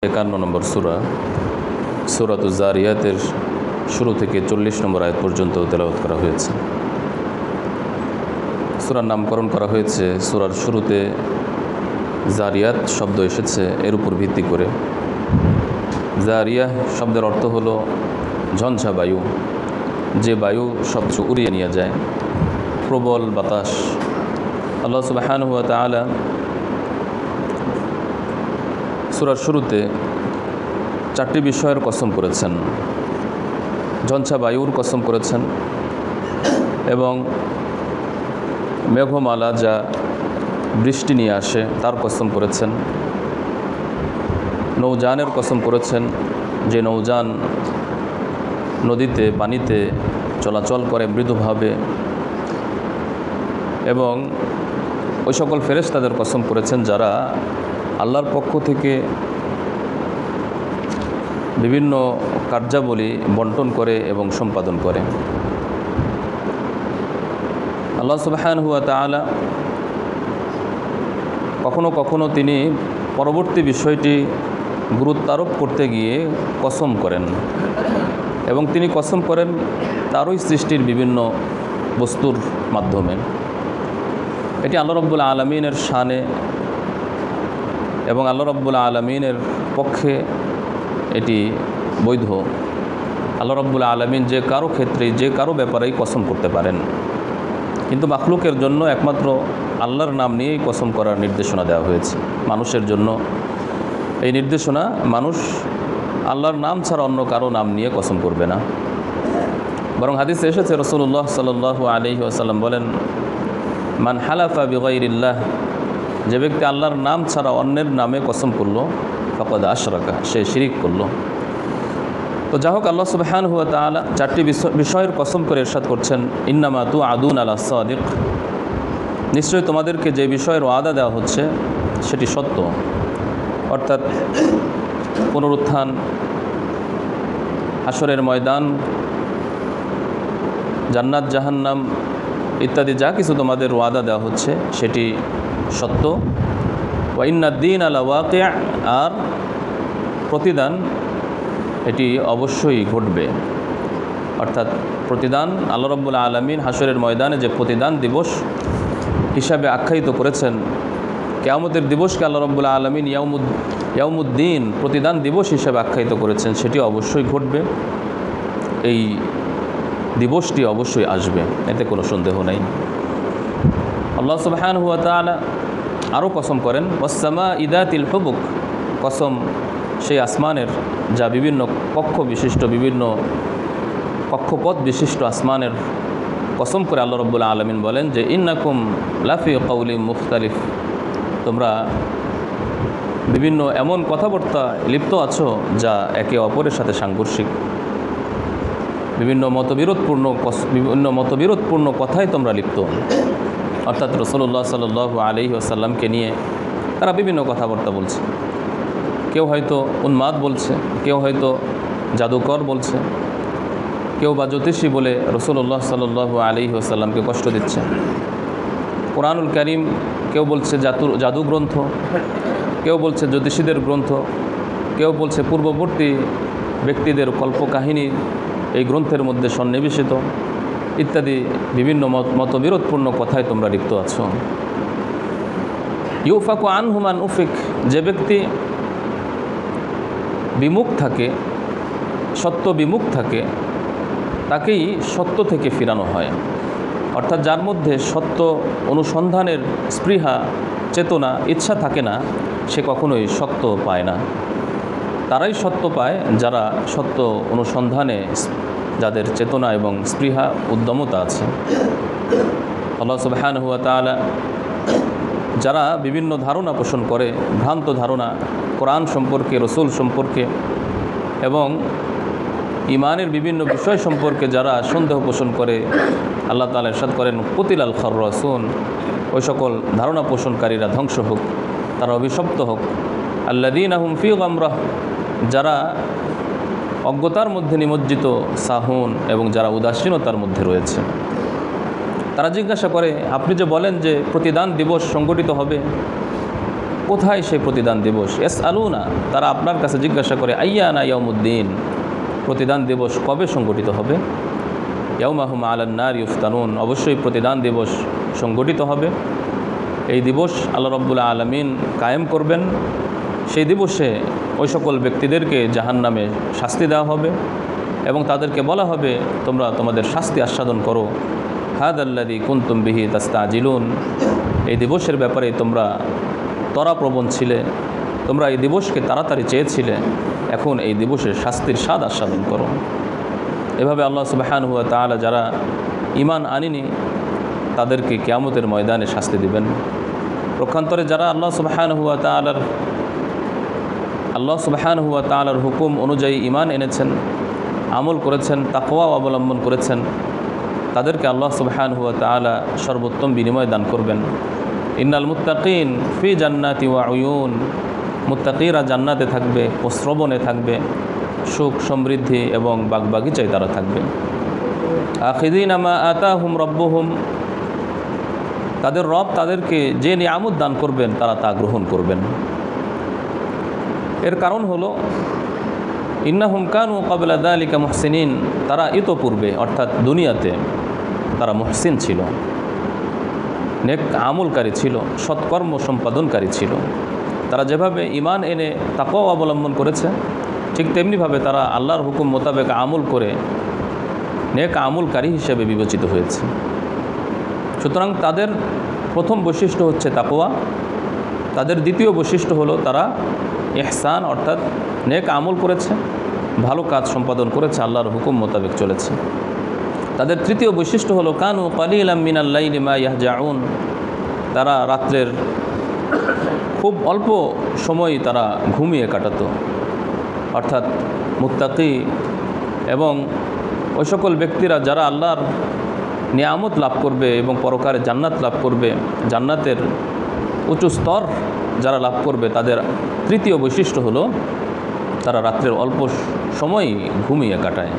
51 নম্বর সূরা সূরাতুজ জারিয়াতের শুরু থেকে 40 নম্বর আয়াত পর্যন্ত তেলাওয়াত করা হয়েছে। সূরার নামকরণ করা হয়েছে, সূরার শুরুতে জারিয়াত শব্দ এসেছে এর উপর ভিত্তি করে। জারিয়াহ শব্দের অর্থ হলো ঝঞ্ঝা বায়ু, যে বায়ু সবচেয়ে উড়িয়ে নিয়ে যায়, প্রবল বাতাস। আল্লাহ সুবহানাহু ওয়া তাআলা সূরার শুরুতে 4টি বিষয়ের কসম করেছেন। ঝঞ্ঝা বায়ুর কসম করেছেন এবং মেঘমালা যা বৃষ্টি নিয়ে আসে তার কসম করেছেন। নৌযানের কসম করেছেন, যে নৌযান নদীতে পানিতে চলাচল করে মৃদুভাবে, এবং ওই সকল ফেরেশতাদের কসম করেছেন যারা আল্লাহর পক্ষ থেকে বিভিন্ন কার্যাবলী বন্টন করে এবং সম্পাদন করে। আল্লাহ সুবহানাহু ওয়া তাআলা কখনো কখনো তিনি পরবর্তী বিষয়টি গুরুত্বারোপ করতে গিয়ে কসম করেন, এবং তিনি কসম করেন তারই সৃষ্টির বিভিন্ন বস্তুর মাধ্যমে। এটি আল্লাহ রাব্বুল আলামিনের শানে এবং আল্লাহ রাব্বুল আলামিনের পক্ষে এটি বৈধ। আল্লাহ রাব্বুল আলামিন যে কারো ক্ষেত্রেই যে কারো ব্যাপারেই কসম করতে পারেন, কিন্তু মাখলুকের জন্য একমাত্র আল্লাহর নাম নিয়েই কসম করার নির্দেশনা দেওয়া হয়েছে। মানুষের জন্য এই নির্দেশনা, মানুষ আল্লাহর নাম ছাড়া অন্য কারো নাম নিয়ে কসম করবে না। বরং হাদিসে এসেছে, রাসূলুল্লাহ সাল্লাল্লাহু আলাইহি ওয়াসাল্লাম বলেন, মান হালাফা বিগাইরিল্লাহ, যে ব্যক্তি আল্লাহর নাম ছাড়া অন্যের নামে কসম করলো, ফাকাদ আশরাকা, সে শিরিক করলো। তো যা হোক, আল্লাহ সুবহানাহু ওয়া তাআলা 4টি বিষয়ের কসম করে ইরশাদ করছেন, ইন্নামা তুআদুন আলা সাদিক, নিশ্চয়ই তোমাদেরকে যে বিষয়ের ওয়াদা দেওয়া হচ্ছে সেটি সত্য। অর্থাৎ পুনরুত্থান, হাশরের ময়দান, জান্নাত জাহান্নাম ইত্যাদি যা কিছু তোমাদের ওয়াদা দেওয়া হচ্ছে সেটি সত্য। ওয়া ইন্নাদ-দীন আলা ওয়াকি', আর প্রতিদান এটি অবশ্যই ঘটবে। অর্থাৎ প্রতিদান আল্লাহ রাব্বুল আলামিন হাশরের ময়দানে যে প্রতিদান দিবস হিসাবে আখ্যায়িত করেছেন, কিয়ামতের দিবসকে আল্লাহ রাব্বুল আলামিন ইয়াউমুদ্দিন, প্রতিদান দিবস হিসাবে আখ্যায়িত করেছেন, সেটি অবশ্যই ঘটবে। এই দিবসটি অবশ্যই আসবে, এতে কোনো সন্দেহ নেই। আল্লাহ সুবহানাহু ওয়া তাআলা আরও কসম করেন, ওয়াস-সামা'i যাতিল হুবুক, কসম সেই আসমানের যা বিভিন্ন কক্ষ বিশিষ্ট, বিভিন্ন কক্ষপথ বিশিষ্ট আসমানের কসম করে আল্লাহ রাব্বুল আলামিন বলেন যে, ইন্নাকুম লাফি কাউলিন মুখতালিফ, তোমরা বিভিন্ন এমন কথাবার্তা লিপ্ত আছো যা একে অপরের সাথে সাংঘর্ষিক। বিভিন্ন মতবিরোধপূর্ণ কথায় তোমরা লিপ্ত। অর্থাৎ রাসূলুল্লাহ সাল্লাল্লাহু আলাইহি ওয়াসাল্লামকে নিয়ে তারা বিভিন্ন কথাবার্তা বলছে। কেউ হয়তো উন্মাদ বলছে, কেউ হয়তো জাদুকর বলছে, কেউ বা জ্যোতিষী বলে রাসূলুল্লাহ সাল্লাল্লাহু আলাইহি ওয়াসাল্লামকে কষ্ট দিচ্ছে। কোরআনুল কারীম কেউ বলছে জাদু গ্রন্থ, কেউ বলছে জ্যোতিষীদের গ্রন্থ, কেউ বলছে পূর্ববর্তী ব্যক্তিদের কল্পকাহিনী এই গ্রন্থের মধ্যে সন্নিবেশিত, ইত্যাদি বিভিন্ন মতবিরোধপূর্ণ কথায় তোমরা লিপ্ত আছো। ইউফাকু আনহু মান উফিক, যে ব্যক্তি বিমুখ থাকে, সত্য বিমুখ থাকে, তাকেই সত্য থেকে ফিরানো হয়। অর্থাৎ যার মধ্যে সত্য অনুসন্ধানের স্পৃহা, চেতনা, ইচ্ছা থাকে না, সে কখনোই সত্য পায় না। তারাই সত্য পায় যারা সত্য অনুসন্ধানে, যাদের চেতনা এবং স্পৃহা, উদ্যমতা আছে। আল্লাহ সুবহানাহু ওয়া তাআলা যারা বিভিন্ন ধারণা পোষণ করে, ভ্রান্ত ধারণা কোরআন সম্পর্কে, রসুল সম্পর্কে এবং ইমানের বিভিন্ন বিষয় সম্পর্কে যারা সন্দেহ পোষণ করে, আল্লাহ তাআলা ইরশাদ করেন, কুতিলাল খাররাসুন, ওই সকল ধারণা পোষণকারীরা ধ্বংস হোক, তারা অভিশপ্ত হোক। আল্লাযীনা হুম ফী গামরাহ, যারা অজ্ঞতার মধ্যে নিমজ্জিত, সাহুন, এবং যারা উদাসীনতার মধ্যে রয়েছে। তারা জিজ্ঞাসা করে, আপনি যে বলেন যে প্রতিদান দিবস সংগঠিত হবে, কোথায় সেই প্রতিদান দিবস? ইয়াসআলুনা, তারা আপনার কাছে জিজ্ঞাসা করে, আইয়ানা ইয়াউমুদ্দিন, প্রতিদান দিবস কবে সংগঠিত হবে? ইয়াউমা হুম আলান নার ইউফতানুন, অবশ্যই প্রতিদান দিবস সংগঠিত হবে। এই দিবস আল্লাহ রাব্বুল আলামিন কায়েম করবেন। সেই দিবসে ওই সকল ব্যক্তিদেরকে জাহান্নামে শাস্তি দেওয়া হবে এবং তাদেরকে বলা হবে, তোমরা তোমাদের শাস্তি আস্বাদন করো। হাদাল্লাযী কুনতুম বিহি তাস্তাজিলুন, এই দিবসের ব্যাপারে তোমরা ত্বরাপ্রবণ ছিলে, তোমরা এই দিবসকে তাড়াতাড়ি চেয়েছিলে, এখন এই দিবসের শাস্তির স্বাদ আস্বাদন করো। এভাবে আল্লাহ সুবহানাহু ওয়া তাআলা যারা ঈমান আনেনি তাদেরকে কিয়ামতের ময়দানে শাস্তি দিবেন। পক্ষান্তরে যারা আল্লাহ সুবহানাহু ওয়া তাআলার হুকুম অনুযায়ী ঈমান এনেছেন, আমল করেছেন, তাকওয়া অবলম্বন করেছেন, তাদেরকে আল্লাহ সুবহানাহু ওয়া তাআলা সর্বোত্তম বিনিময় দান করবেন। ইন্নাল মুত্তাকিন ফি জান্নাতি ওয়া উয়ুন, মুত্তাকিরা জান্নাতে থাকবে, প্রশ্রবণে থাকবে, সুখ সমৃদ্ধি এবং বাগবাগিচায় তারা থাকবে। আখিদিনা মা আতাহুম রব্বুহুম, তাদের রব তাদেরকে যে নিয়ামত দান করবেন তারা তা গ্রহণ করবেন। এর কারণ হলো ইন্নাহুম কানু ক্বাবলা যালিকা মুহসিনিন, তারা ইতোপূর্বে অর্থাৎ দুনিয়াতে তারা মুহসিন ছিল, নেক আমলকারী ছিল, সৎকর্ম সম্পাদনকারী ছিল। তারা যেভাবে ঈমান এনে তাকওয়া অবলম্বন করেছে, ঠিক তেমনিভাবে তারা আল্লাহর হুকুম মোতাবেক আমল করে নেক আমলকারী হিসেবে বিবেচিত হয়েছে। সুতরাং তাদের প্রথম বৈশিষ্ট্য হচ্ছে তাকওয়া, তাদের দ্বিতীয় বৈশিষ্ট্য হলো তারা ইহসান অর্থাৎ নেক আমল করেছে, ভালো কাজ সম্পাদন করেছে, আল্লাহর হুকুম মোতাবেক চলেছে। তাদের তৃতীয় বৈশিষ্ট্য হলো কানু কালিলাম মিনাল লাইলি মা ইয়াহজাউন, তারা রাত্রের খুব অল্প সময় তারা ঘুমিয়ে কাটাতো। অর্থাৎ মুত্তাকি এবং ওই সকল ব্যক্তিরা যারা আল্লাহর নিয়ামত লাভ করবে এবং পরকারে জান্নাত লাভ করবে, জান্নাতের উঁচু স্তর যারা লাভ করবে, তাদের তৃতীয় বৈশিষ্ট্য হলো তারা রাত্রের অল্প সময় ঘুমিয়ে কাটায়।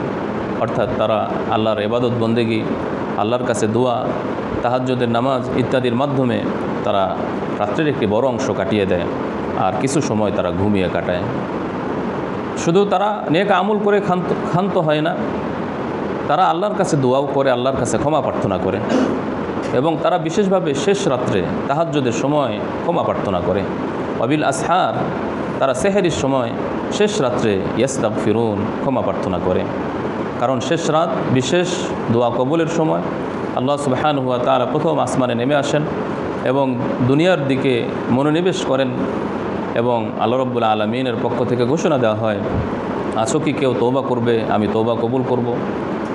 অর্থাৎ তারা আল্লাহর ইবাদত বন্দেগী, আল্লাহর কাছে দোয়া, তাহাজ্জুদের নামাজ ইত্যাদির মাধ্যমে তারা রাত্রের একটি বড় অংশ কাটিয়ে দেয় আর কিছু সময় তারা ঘুমিয়ে কাটায়। শুধু তারা নেক আমল করে ক্ষান্ত হয় না, তারা আল্লাহর কাছে দোয়াও করে, আল্লাহর কাছে ক্ষমা প্রার্থনা করে এবং তারা বিশেষভাবে শেষ রাত্রে তাহাজ্জুদের সময় ক্ষমা প্রার্থনা করে। ওয়াবিল আসহার, তারা সেহরির সময় শেষ রাত্রে ইস্তাগফিরুন, ক্ষমা প্রার্থনা করে। কারণ শেষ রাত বিশেষ দোয়া কবুলের সময়। আল্লাহ সুবহানাহু ওয়া তাআলা প্রথম আসমানে নেমে আসেন এবং দুনিয়ার দিকে মনোনিবেশ করেন এবং আল্লাহ রাব্বুল আলামিনের পক্ষ থেকে ঘোষণা দেওয়া হয়, আছো কি কেউ তওবা করবে, আমি তওবা কবুল করব।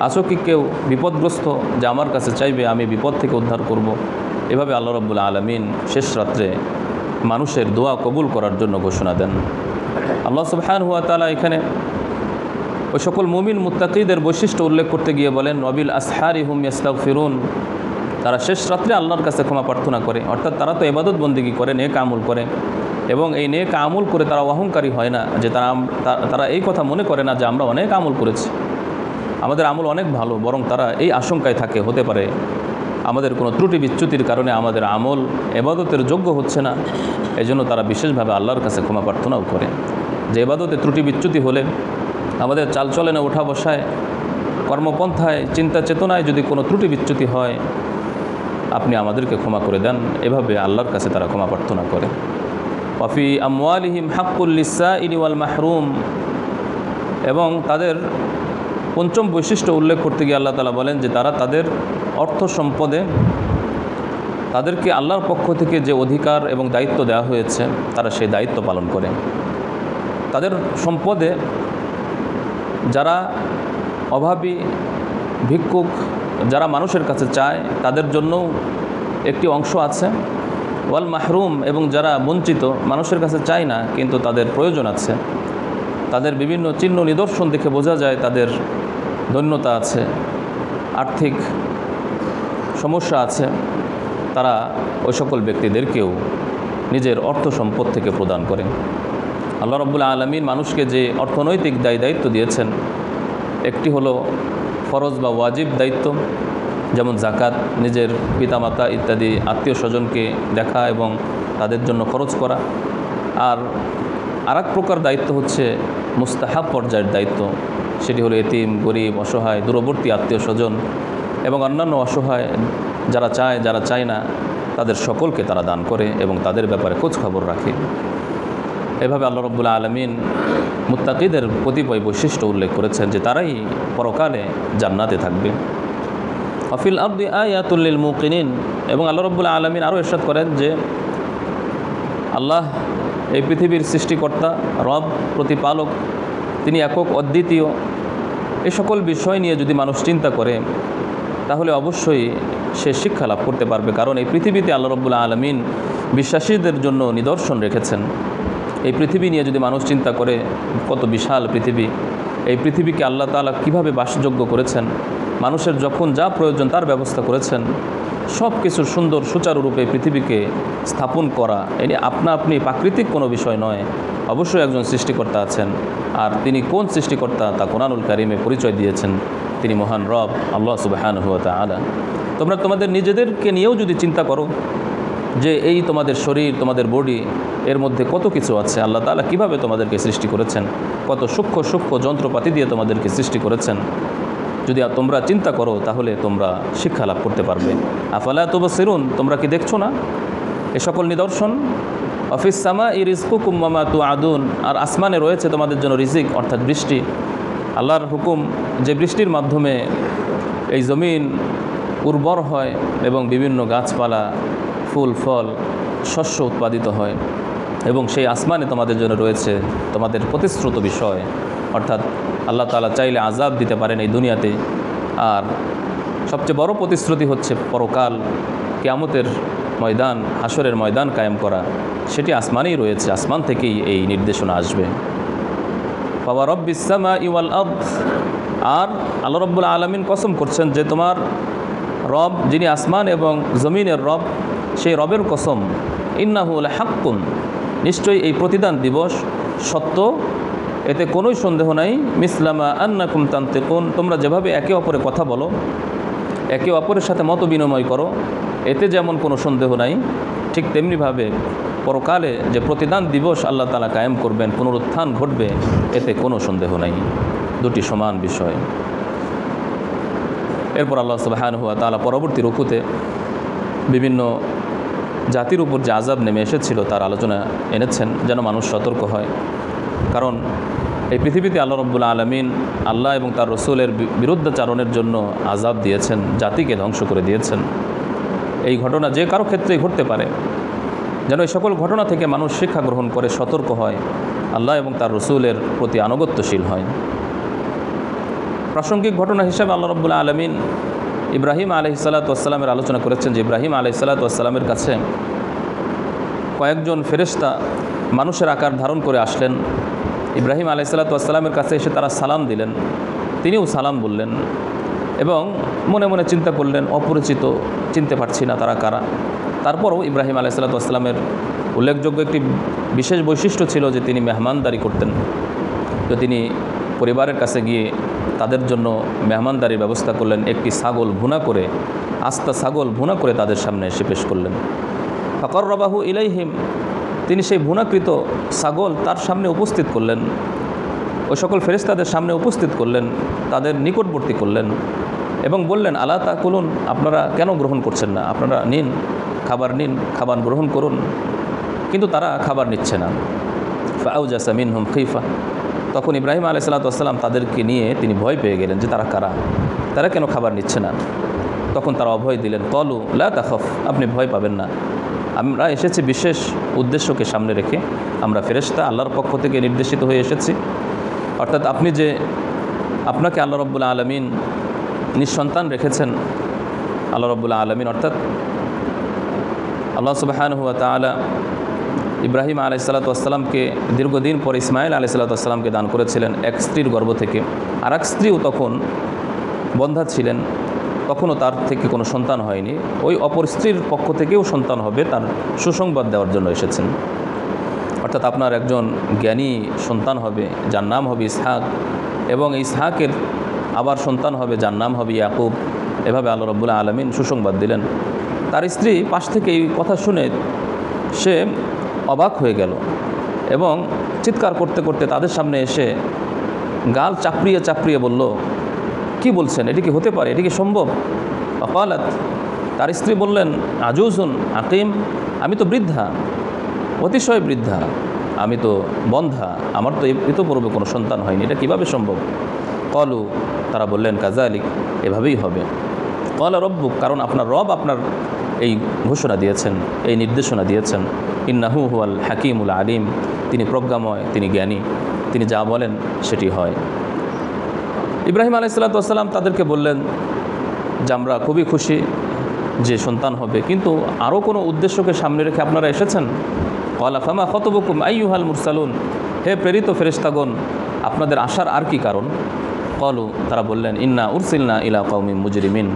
আছো কি কেউ বিপদগ্রস্ত, যে আমার কাছে চাইবে, আমি বিপদ থেকে উদ্ধার করব। এভাবে আল্লাহ রাব্বুল আলামিন শেষ রাত্রে মানুষের দোয়া কবুল করার জন্য ঘোষণা দেন। আল্লাহ সুবহানাহু ওয়া তাআলা এখানে ওই সকল মুমিন মুত্তাকিদের বৈশিষ্ট্য উল্লেখ করতে গিয়ে বলেন, ওয়াবিল আসহারি হুম ইস্তাগফিরুন, তারা শেষ রাত্রে আল্লাহর কাছে ক্ষমা প্রার্থনা করে। অর্থাৎ তারা তো ইবাদত বন্দেগী করে, নেক আমল করে এবং এই নেক আমল করে তারা অহংকারী হয় না, যে তারা এই কথা মনে করে না যে আমরা অনেক আমল করেছি, আমাদের আমল অনেক ভালো, বরং তারা এই আশঙ্কায় থাকে হতে পারে আমাদের কোনো ত্রুটি বিচ্যুতির কারণে আমাদের আমল ইবাদতের যোগ্য হচ্ছে না। এজন্য তারা বিশেষভাবে আল্লাহর কাছে ক্ষমা প্রার্থনাও করে যে ইবাদতে ত্রুটি বিচ্যুতি হলে, আমাদের চালচলনে ওঠা বসায়, কর্মপন্থায়, চিন্তা চেতনায় যদি কোনো ত্রুটি বিচ্যুতি হয়, আপনি আমাদেরকে ক্ষমা করে দেন। এভাবে আল্লাহর কাছে তারা ক্ষমা প্রার্থনা করে। ওয়াফি আমওয়ালিহিম হাক্কুল লিসাইলি ওয়াল মাহরুম, এবং তাদের পঞ্চম বৈশিষ্ট্য উল্লেখ করতে গিয়ে আল্লাহ তাআলা বলেন যে তারা তাদের অর্থ সম্পদে তাদেরকে আল্লাহর পক্ষ থেকে যে অধিকার এবং দায়িত্ব দেওয়া হয়েছে তারা সেই দায়িত্ব পালন করে। তাদের সম্পদে যারা অভাবী, ভিক্ষুক, যারা মানুষের কাছে চায়, তাদের জন্যও একটি অংশ আছে। ওয়াল মাহরুম, এবং যারা বঞ্চিত, মানুষের কাছে চায় না কিন্তু তাদের প্রয়োজন আছে, তাদের বিভিন্ন চিহ্ন নিদর্শন দেখে বোঝা যায় তাদের দৈন্যতা আছে, আর্থিক সমস্যা আছে, তারা ওই সকল ব্যক্তিদেরকেও নিজের অর্থ সম্পদ থেকে প্রদান করে। আল্লাহ রাব্বুল আলামিন মানুষকে যে অর্থনৈতিক দায়িত্ব দিয়েছেন, একটি হলো ফরজ বা ওয়াজিব দায়িত্ব, যেমন জাকাত, নিজের পিতামাতা ইত্যাদি আত্মীয় স্বজনকে দেখা এবং তাদের জন্য খরচ করা। আর আরেক প্রকার দায়িত্ব হচ্ছে মুস্তাহাব পর্যায়ের দায়িত্ব, সেটি হলো এতিম, গরিব, অসহায়, দূরবর্তী আত্মীয় স্বজন এবং অন্যান্য অসহায় যারা চায় যারা চায় না তাদের সকলকে তারা দান করে এবং তাদের ব্যাপারে খোঁজ খবর রাখে। এভাবে আল্লাহ রাব্বুল আলামিন মুত্তাকিদের কতিপয় বৈশিষ্ট্য উল্লেখ করেছেন যে তারাই পরকালে জান্নাতে থাকবে। ওয়াফিল আরদি আয়াতুল লিল মুকিনিন, এবং আল্লাহ রাব্বুল আলামিন আরও ইরশাদ করেন যে আল্লাহ এই পৃথিবীর সৃষ্টিকর্তা, রব, প্রতিপালক, তিনি একক, অদ্বিতীয়। এই সকল বিষয় নিয়ে যদি মানুষ চিন্তা করে তাহলে অবশ্যই সে শিক্ষা লাভ করতে পারবে। কারণ এই পৃথিবীতে আল্লাহ রাব্বুল আলামিন বিশ্বাসীদের জন্য নিদর্শন রেখেছেন। এই পৃথিবী নিয়ে যদি মানুষ চিন্তা করে কত বিশাল পৃথিবী, এই পৃথিবীকে আল্লাহ তাআলা কীভাবে বাসযোগ্য করেছেন, মানুষের যখন যা প্রয়োজন তার ব্যবস্থা করেছেন, সব কিছুর সুন্দর সুচারুরূপে পৃথিবীকে স্থাপন করা এটি আপনি প্রাকৃতিক কোনো বিষয় নয়, অবশ্যই একজন সৃষ্টিকর্তা আছেন। আর তিনি কোন সৃষ্টিকর্তা তা কোরআনুল কারিমে পরিচয় দিয়েছেন, তিনি মহান রব আল্লাহ সুবহানাহু ওয়া তাআলা। তোমরা তোমাদের নিজেদেরকে নিয়েও যদি চিন্তা করো যে এই তোমাদের শরীর, তোমাদের বডি, এর মধ্যে কত কিছু আছে, আল্লাহ তাআলা কীভাবে তোমাদেরকে সৃষ্টি করেছেন, কত সূক্ষ্ম সূক্ষ্ম যন্ত্রপাতি দিয়ে তোমাদেরকে সৃষ্টি করেছেন, যদি তোমরা চিন্তা করো তাহলে তোমরা শিক্ষা লাভ করতে পারবে। আফালা তুবসিরুন, তোমরা কি দেখছো না এ সকল নিদর্শন? অফিস সামাই রিজকুকুম ওয়া মা তুআদুন, আর আসমানে রয়েছে তোমাদের জন্য রিজিক অর্থাৎ বৃষ্টি, আল্লাহর হুকুম, যে বৃষ্টির মাধ্যমে এই জমিন উর্বর হয় এবং বিভিন্ন গাছপালা, ফুল ফল, শস্য উৎপাদিত হয়। এবং সেই আসমানে তোমাদের জন্য রয়েছে তোমাদের প্রতিশ্রুত বিষয়, অর্থাৎ আল্লাহ তাআলা চাইলে আযাব দিতে পারেন এই দুনিয়াতে। আর সবচেয়ে বড় প্রতিশ্রুতি হচ্ছে পরকাল, কিয়ামতের ময়দান, হাসরের ময়দান কায়েম করা, সেটি আসমানেই রয়েছে, আসমান থেকেই এই নির্দেশনা আসবে। ওয়া রাব্বিস সামাই ওয়াল আরদ, আর আল্লাহ রাব্বুল আলামিন কসম করছেন যে তোমার রব যিনি আসমান এবং জমিনের রব, সেই রবের কসম, ইন্নাহু লাহাক্কুন, নিশ্চয়ই এই প্রতিদান দিবস সত্য, এতে কোনোই সন্দেহ নাই। মিসলামা আন্নাকুম তান্তিকুন, তোমরা যেভাবে একে অপরে কথা বলো, একে অপরের সাথে মত বিনিময় করো, এতে যেমন কোনো সন্দেহ নাই, ঠিক তেমনিভাবে পরকালে যে প্রতিদান দিবস আল্লাহ তাআলা কায়েম করবেন, পুনরুত্থান ঘটবে, এতে কোনো সন্দেহ নাই। দুটি সমান বিষয়। এরপর আল্লাহ সুবহানাহু ওয়া তাআলা পরবর্তী রুকুতে বিভিন্ন জাতির উপর যে আযাব নেমে এসেছিল তার আলোচনা এনেছেন, যেন মানুষ সতর্ক হয়। কারণ এই পৃথিবীতে আল্লাহ রাব্বুল আলামিন আল্লাহ এবং তার রসুলের বিরুদ্ধাচারণের জন্য আযাব দিয়েছেন, জাতিকে ধ্বংস করে দিয়েছেন। এই ঘটনা যে কারো ক্ষেত্রেই ঘটতে পারে, যেন এই সকল ঘটনা থেকে মানুষ শিক্ষা গ্রহণ করে সতর্ক হয়, আল্লাহ এবং তার রসুলের প্রতি আনুগত্যশীল হয়। প্রাসঙ্গিক ঘটনা হিসাবে আল্লাহ রাব্বুল আলামিন ইব্রাহিম আলাইহিসসালাতু ওয়াসসালামের আলোচনা করেছেন যে ইব্রাহিম আলাইহিসসালাতু ওয়াসসালামের কাছে কয়েকজন ফেরেশতা মানুষের আকার ধারণ করে আসলেন। ইব্রাহিম আলাইহিসসালাতু ওয়াসসালামের কাছে এসে তারা সালাম দিলেন, তিনিও সালাম বললেন এবং মনে মনে চিন্তা করলেন, অপরিচিত, চিনতে পারছি না তারা কারা। তারপরও ইব্রাহিম আলাইহিসসালাতু ওয়াসসালামের উল্লেখযোগ্য একটি বিশেষ বৈশিষ্ট্য ছিল যে তিনি মেহমানদারি করতেন। তো তিনি পরিবারের কাছে গিয়ে তাদের জন্য মেহমানদারির ব্যবস্থা করলেন। একটি ছাগল ভুনা করে, আস্তা ছাগল ভুনা করে তাদের সামনে এসে পেশ করলেন। ফাকাররাবাহু ইলাইহিম, তিনি সেই ভুনাকৃত ছাগল তার সামনে উপস্থিত করলেন, ওই সকল ফেরেশতাদের সামনে উপস্থিত করলেন, তাদের নিকটবর্তী করলেন এবং বললেন, আলা তাকুলুন, আপনারা কেন গ্রহণ করছেন না? আপনারা নিন, খাবার নিন, খাবার গ্রহণ করুন। কিন্তু তারা খাবার নিচ্ছে না। ফাআউজাসা মিনহুম খিফা, তখন ইব্রাহিম আলাইহিসসালাতু ওয়াসসালাম তাদেরকে নিয়ে তিনি ভয় পেয়ে গেলেন যে তারা কারা, তারা কেন খাবার নিচ্ছে না। তখন তারা অভয় দিলেন, ক্বালু লা তাখাফ, আপনি ভয় পাবেন না, আমরা এসেছি বিশেষ উদ্দেশ্যকে সামনে রেখে, আমরা ফেরেশতা আল্লাহর পক্ষ থেকে নির্দেশিত হয়ে এসেছি। অর্থাৎ আপনি যে, আপনাকে আল্লাহ রাব্বুল আলামিন নিঃসন্তান রেখেছেন, আল্লাহ রাব্বুল আলামিন অর্থাৎ আল্লাহ সুবহানাহু ওয়া তাআলা ইব্রাহিম আলাইহিসসালাতু ওয়াসসালামকে দীর্ঘদিন পর ইসমাইল আলাইহিসসালাতু ওয়াসসালামকে দান করেছিলেন এক স্ত্রীর গর্ভ থেকে। আর এক স্ত্রীও তখন বন্ধা ছিলেন, তখনও তার থেকে কোনো সন্তান হয়নি। ওই অপর স্ত্রীর পক্ষ থেকেও সন্তান হবে, তার সুসংবাদ দেওয়ার জন্য এসেছেন। অর্থাৎ আপনার একজন জ্ঞানী সন্তান হবে যার নাম হবে ইসহাক, এবং ইসহাকের আবার সন্তান হবে যার নাম হবে ইয়াকুব। এভাবে আল্লাহ রাব্বুল আলামিন সুসংবাদ দিলেন। তার স্ত্রী পাশ থেকে এই কথা শুনে সে অবাক হয়ে গেল এবং চিৎকার করতে করতে তাদের সামনে এসে গাল চাপড়িয়ে চাপড়িয়ে বলল, কি বলছেন, এটি কি হতে পারে, এটি কি সম্ভব? অকালাত, তার স্ত্রী বললেন, আজুজুন আকিম, আমি তো বৃদ্ধা, অতিশয় বৃদ্ধা, আমি তো বন্ধা, আমার তো ইতপূর্বে কোনো সন্তান হয়নি, এটা কিভাবে সম্ভব? কলু, তারা বললেন, কাযালিক, এভাবেই হবে। কলা রব্বুক, কারণ আপনার রব আপনার এই ঘোষণা দিয়েছেন, এই নির্দেশনা দিয়েছেন। ইন্নাহু হুয়াল হাকিমুল আলিম, তিনি প্রজ্ঞাময়, তিনি জ্ঞানী, তিনি যা বলেন সেটি হয়। ইব্রাহিম আলাইহিস সালাতু ওয়াস সালাম তাদেরকে বললেন যে আমরা খুবই খুশি যে সন্তান হবে, কিন্তু আরও কোনো উদ্দেশ্যকে সামনে রেখে আপনারা এসেছেন? ক্বালা ফামা খাতবুকুম আইয়ুহাল মুরসালুন, হে প্রেরিত ফেরেশতাগণ, আপনাদের আসার আর কি কারণ? ক্বালু, তারা বললেন, ইন্না উরসিলনা ইলা কওমিন মুজরিমিন,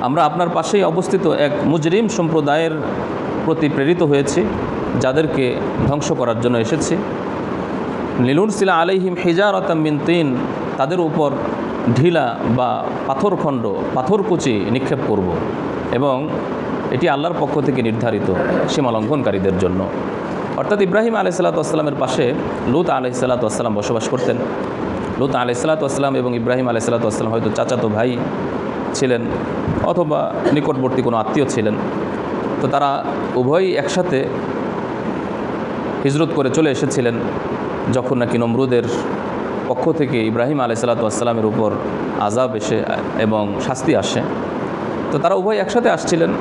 আমরা আপনার পাশেই অবস্থিত এক মুজরিম সম্প্রদায়ের প্রতি প্রেরিত হয়েছি, যাদেরকে ধ্বংস করার জন্য এসেছি। লিনুরসিলা আলাইহিম হিজারাতাম মিন তিন, তাদের উপর ঢিলা বা পাথরখণ্ড, পাথরকুচি নিক্ষেপ করব, এবং এটি আল্লাহর পক্ষ থেকে নির্ধারিত সীমালঙ্ঘনকারীদের জন্য। অর্থাৎ ইব্রাহিম আলাইহিস সালাতু ওয়াস সালামের পাশে লূত আলাইহিস সালাতু ওয়াস সালাম বসবাস করতেন। লূত আলাইহিস সালাতু ওয়াস সালাম এবং ইব্রাহিম আলাইহিস সালাতু ওয়াস সালাম হয়তো চাচাতো ভাই ছিলেন অথবা নিকটবর্তী কোনো আত্মীয় ছিলেন। তো তারা উভয়ই একসাথে হিজরত করে চলে এসেছিলেন যখন নাকি নমরুদের পক্ষ থেকে ইব্রাহিম আলাইহিস সালাতু ওয়াস সালামের উপর আযাব এসে এবং শাস্তি আসে। তো তারা উভয় একসাথে আসছিলেন,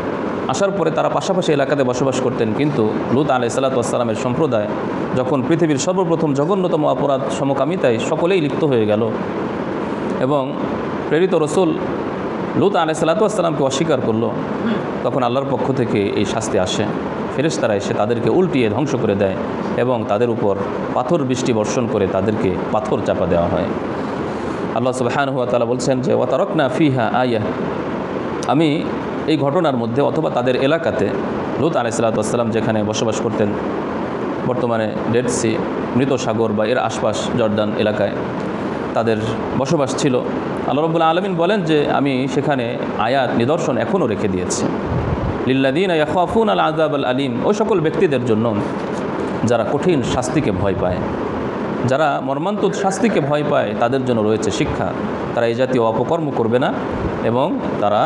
আসার পরে তারা পাশাপাশি এলাকাতে বসবাস করতেন। কিন্তু লূত আলাইহিস সালাতু ওয়াস সালামের সম্প্রদায় যখন পৃথিবীর সর্বপ্রথম জঘন্যতম অপরাধ সমকামিতায় সকলেই লিপ্ত হয়ে গেল এবং প্রেরিত রসুল লূত আলাইহিস সালাতু ওয়াস সালামকে অস্বীকার করলো, তখন আল্লাহর পক্ষ থেকে এই শাস্তি আসে। ফেরেশতারা এসে তাদেরকে উল্টিয়ে ধ্বংস করে দেয় এবং তাদের উপর পাথর বৃষ্টি বর্ষণ করে তাদেরকে পাথর চাপা দেওয়া হয়। আল্লাহ সুবহানাহু ওয়া তাআলা বলছেন যে ওয়া তারাকনা ফিহা আয়াহ, আমি এই ঘটনার মধ্যে অথবা তাদের এলাকাতে লূত আলাইহিস সালাতু ওয়াস সালাম যেখানে বসবাস করতেন, বর্তমানে ডেড সি, মৃত সাগর বা এর আশপাশ জর্দান এলাকায় তাদের বসবাস ছিল। আল্লাহ রাব্বুল আলামিন বলেন যে আমি সেখানে আয়াত নিদর্শন এখনও রেখে দিয়েছি। লিল্লাযীনা ইয়াখাফুনা আল আযাবাল আলীম, ওই সকল ব্যক্তিদের জন্য যারা কঠিন শাস্তিকে ভয় পায়, যারা মর্মান্তিক শাস্তিকে ভয় পায়, তাদের জন্য রয়েছে শিক্ষা। তারা এই জাতীয় অপকর্ম করবে না এবং তারা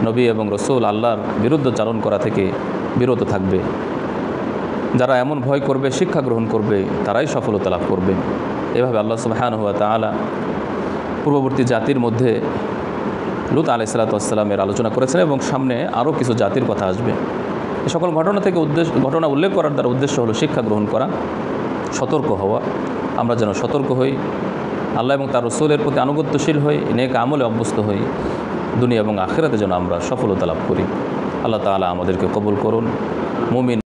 নবী এবং রসুল আল্লাহর বিরুদ্ধচারণ করা থেকে বিরত থাকবে। যারা এমন ভয় করবে, শিক্ষা গ্রহণ করবে, তারাই সফলতা লাভ করবে। এভাবে আল্লাহ সুবহানাহু ওয়া তাআলা পূর্ববর্তী জাতির মধ্যে লূত আলাইহিস সালাতু ওয়াস সালামের আলোচনা করেছেন এবং সামনে আরও কিছু জাতির কথা আসবে। এই সকল ঘটনা থেকে ঘটনা উল্লেখ করার দ্বারা উদ্দেশ্য হলো শিক্ষা গ্রহণ করা, সতর্ক হওয়া। আমরা যেন সতর্ক হই, আল্লাহ এবং তার রসুলের প্রতি আনুগত্যশীল হই, নেক আমলে অভ্যস্ত হই, দুনিয়া এবং আখিরাতে যেন আমরা সফলতা লাভ করি। আল্লাহ তাআলা আমাদেরকে কবুল করুন। মুমিন